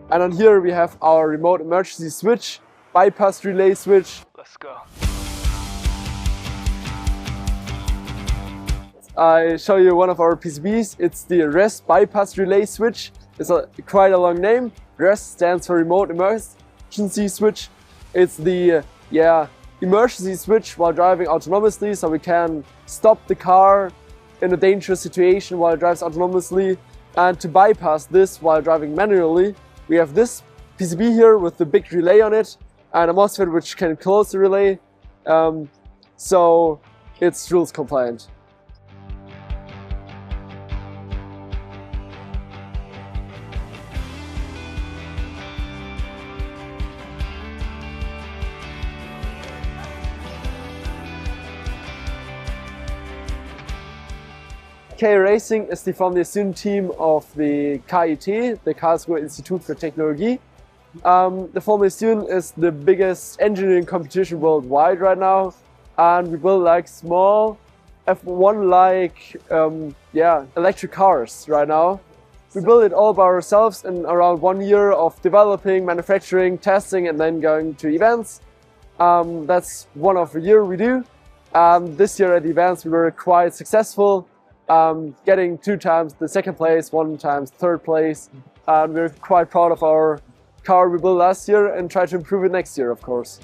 And on here we have our remote emergency switch, bypass relay switch. Let's go. I show you one of our PCBs. It's the RES bypass relay switch. It's quite a long name. RES stands for remote emergency switch. It's the emergency switch while driving autonomously, so we can stop the car in a dangerous situation while it drives autonomously. And to bypass this while driving manually, we have this PCB here with the big relay on it and a MOSFET which can close the relay, so it's rules compliant. KA-RaceIng is the formerly student team of the KIT, the Karlsruhe Institute for Technology. The formerly student is the biggest engineering competition worldwide right now, and we build like small F1-like electric cars right now. We build it all by ourselves in around 1 year of developing, manufacturing, testing, and then going to events. That's one of the year we do. This year at the events we were quite successful. Getting 2 times the second place, 1 times third place. We're quite proud of our car we built last year and try to improve it next year, of course.